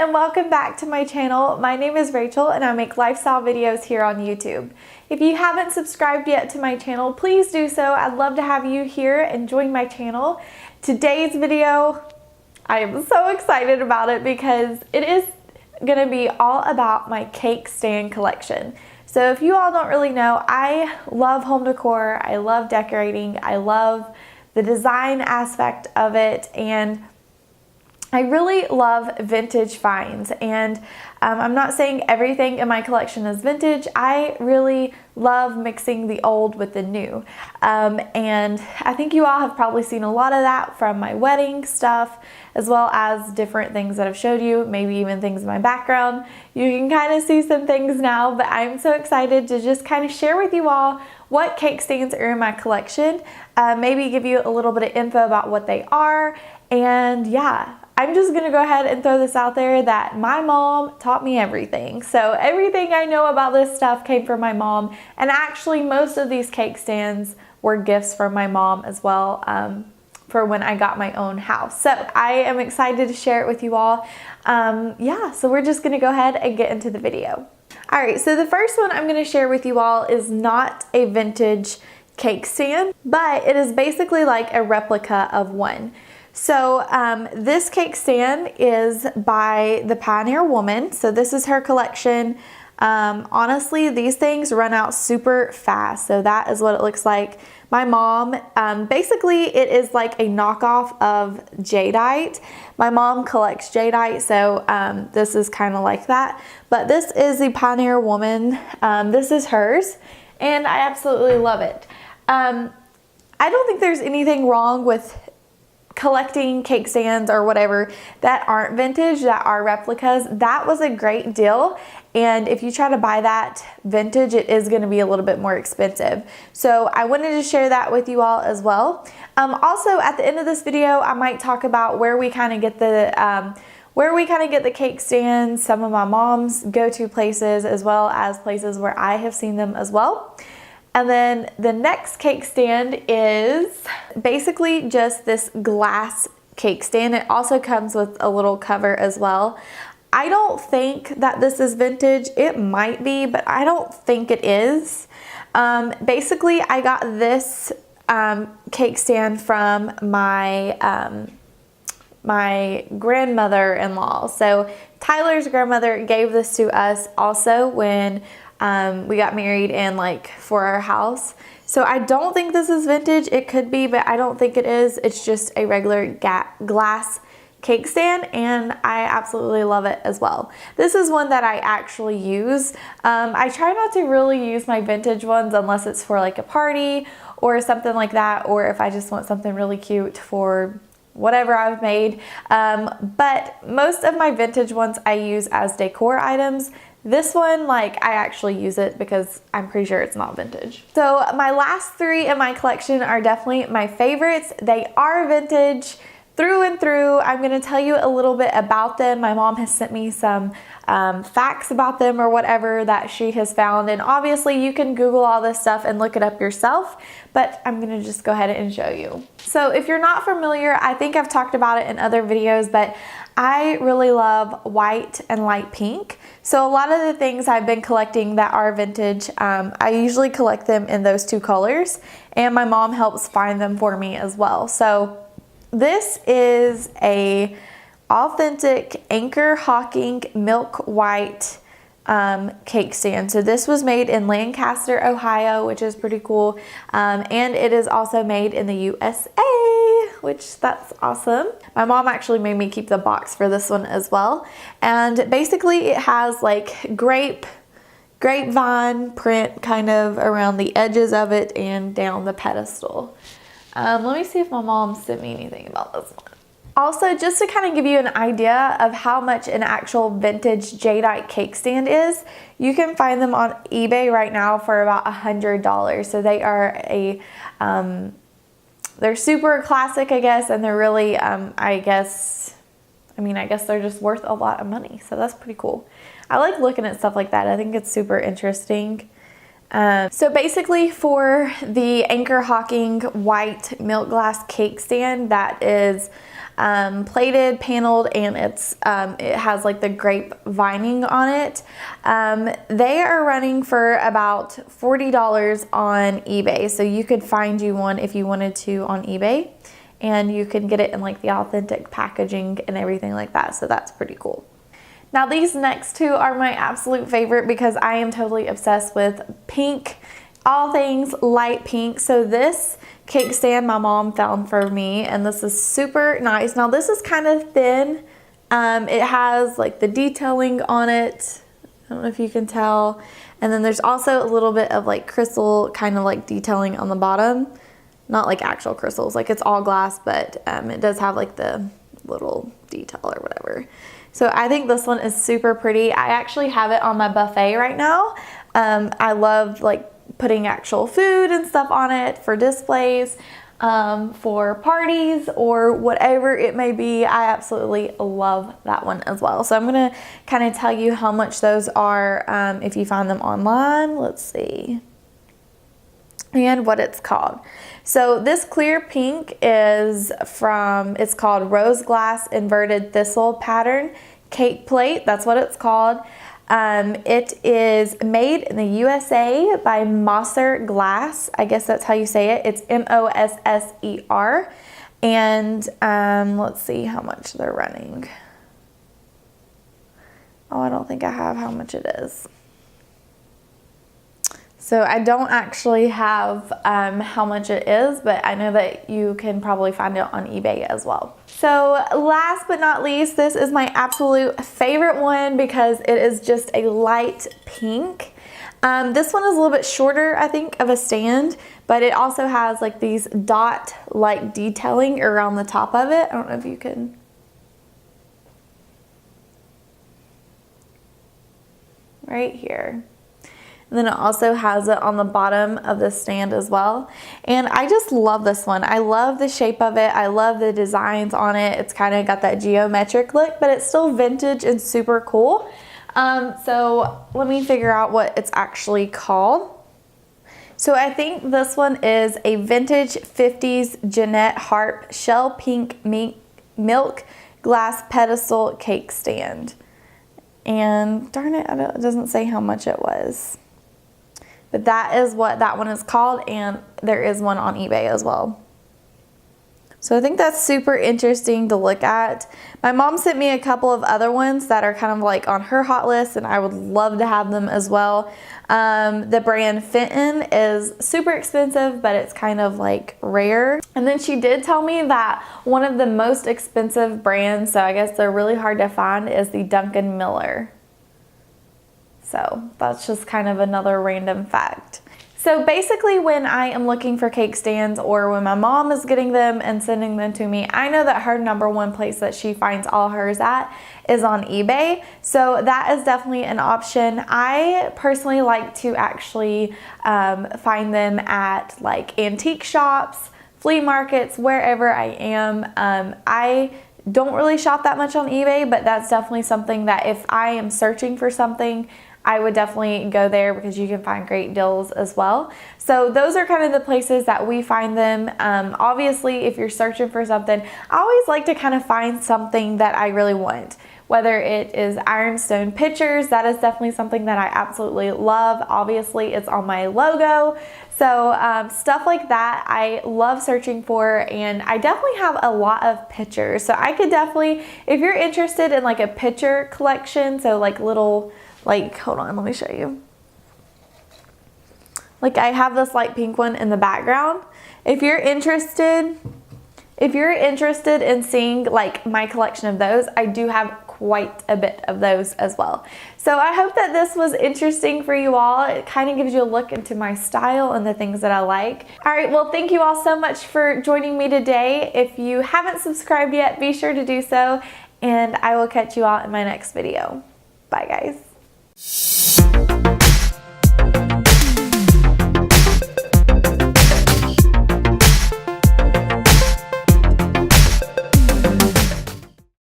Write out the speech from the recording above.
and welcome back to my channel. My name is Rachel and I make lifestyle videos here on YouTube. If you haven't subscribed yet to my channel, please do so. I'd love to have you here and join my channel. Today's video, I am so excited about it because it is going to be all about my cake stand collection. So if you all don't really know, I love home decor, I love decorating, I love the design aspect of it, and I really love vintage finds. And I'm not saying everything in my collection is vintage. I really love mixing the old with the new. And I think you all have probably seen a lot of that from my wedding stuff, as well as different things that I've showed you, maybe even things in my background. You can kind of see some things now, but I'm so excited to just kind of share with you all what cake stands are in my collection, maybe give you a little bit of info about what they are, and yeah. I'm just gonna go ahead and throw this out there that my mom taught me everything. So everything I know about this stuff came from my mom, and actually most of these cake stands were gifts from my mom as well for when I got my own house. So I am excited to share it with you all. Yeah, so we're just gonna go ahead and get into the video. All right, so the first one I'm gonna share with you all is not a vintage cake stand, but it is basically like a replica of one. So this cake stand is by the Pioneer Woman. So this is her collection. Honestly, these things run out super fast. So that is what it looks like. My mom, basically it is like a knockoff of jadeite. My mom collects jadeite, so this is kind of like that. But this is the Pioneer Woman. This is hers, and I absolutely love it. I don't think there's anything wrong with collecting cake stands or whatever that aren't vintage, that are replicas. That was a great deal, and if you try to buy that vintage, it is going to be a little bit more expensive. So I wanted to share that with you all as well. Also, at the end of this video, I might talk about where we kind of get the cake stands, some of my mom's go-to places, as well as places where I have seen them as well. And then the next cake stand is basically just this glass cake stand. It also comes with a little cover as well. I don't think that this is vintage. It might be, but I don't think it is. Basically, I got this cake stand from my my grandmother-in-law. So Tyler's grandmother gave this to us also when we got married and like for our house. So I don't think this is vintage. It could be, but I don't think it is. It's just a regular glass cake stand, and I absolutely love it as well. This is one that I actually use. I try not to really use my vintage ones unless it's for like a party or something like that, or if I just want something really cute for whatever I've made. But most of my vintage ones I use as decor items. This one, like, I actually use it because I'm pretty sure it's not vintage. So my last three in my collection are definitely my favorites. They are vintage through and through. I'm going to tell you a little bit about them. My mom has sent me some facts about them or whatever that she has found. And obviously you can Google all this stuff and look it up yourself, but I'm going to just go ahead and show you. So if you're not familiar, I think I've talked about it in other videos, but I really love white and light pink. So a lot of the things I've been collecting that are vintage, I usually collect them in those two colors, and my mom helps find them for me as well. So this is a authentic Anchor Hocking milk white cake stand. So this was made in Lancaster, Ohio, which is pretty cool. And it is also made in the USA, which that's awesome. My mom actually made me keep the box for this one as well. And basically it has like grapevine print kind of around the edges of it and down the pedestal. Let me see if my mom sent me anything about this one. Also, just to kind of give you an idea of how much an actual vintage jadeite cake stand is, you can find them on eBay right now for about $100. So they are they're super classic, I guess, and they're really, I guess they're just worth a lot of money. So that's pretty cool. I like looking at stuff like that. I think it's super interesting. So basically for the Anchor Hocking white milk glass cake stand, that is plated, paneled, and it has like the grape vining on it. They are running for about $40 on eBay, so you could find you one if you wanted to on eBay, and you can get it in like the authentic packaging and everything like that, so that's pretty cool. Now these next two are my absolute favorite because I am totally obsessed with pink, all things light pink. So this cake stand my mom found for me, and this is super nice. Now this is kind of thin. It has like the detailing on it. I don't know if you can tell. And then there's also a little bit of like crystal kind of like detailing on the bottom. Not like actual crystals, like it's all glass, but it does have like the little detail or whatever. So I think this one is super pretty. I actually have it on my buffet right now. I love like putting actual food and stuff on it for displays, for parties or whatever it may be. I absolutely love that one as well. So I'm gonna kind of tell you how much those are if you find them online. Let's see. And what it's called. So this clear pink is it's called Rose Glass Inverted Thistle Pattern Cake Plate. That's what it's called. It is made in the USA by Mosser Glass. I guess that's how you say it. It's Mosser. And let's see how much they're running. Oh, I don't think I have how much it is. So I don't actually have how much it is, but I know that you can probably find it on eBay as well. So last but not least, this is my absolute favorite one because it is just a light pink. This one is a little bit shorter, I think, of a stand, but it also has like these dot-like detailing around the top of it. I don't know if you can. Right here. And then it also has it on the bottom of the stand as well. And I just love this one. I love the shape of it. I love the designs on it. It's kind of got that geometric look, but it's still vintage and super cool. So let me figure out what it's actually called. So I think this one is a vintage 50s Jeanette Harp shell pink milk glass pedestal cake stand. And darn it, it doesn't say how much it was. But that is what that one is called, and there is one on eBay as well. So I think that's super interesting to look at. My mom sent me a couple of other ones that are kind of like on her hot list, and I would love to have them as well. The brand Fenton is super expensive, but it's kind of like rare. And then she did tell me that one of the most expensive brands, so I guess they're really hard to find, is the Duncan Miller. So that's just kind of another random fact. So basically when I am looking for cake stands or when my mom is getting them and sending them to me, I know that her #1 place that she finds all hers at is on eBay. So that is definitely an option. I personally like to actually find them at like antique shops, flea markets, wherever I am. I don't really shop that much on eBay, but that's definitely something that if I am searching for something, I would definitely go there because you can find great deals as well. So those are kind of the places that we find them. Obviously, if you're searching for something, I always like to kind of find something that I really want. Whether it is ironstone pitchers, that is definitely something that I absolutely love. Obviously, it's on my logo. So stuff like that I love searching for, and I definitely have a lot of pictures. So I could definitely, if you're interested in like a picture collection, so like little, like, hold on, let me show you. Like I have this light pink one in the background. If you're interested in seeing like my collection of those, I do have quite a bit of those as well. So I hope that this was interesting for you all. It kind of gives you a look into my style and the things that I like. All right, well, thank you all so much for joining me today. If you haven't subscribed yet, be sure to do so, and I will catch you all in my next video. Bye, guys.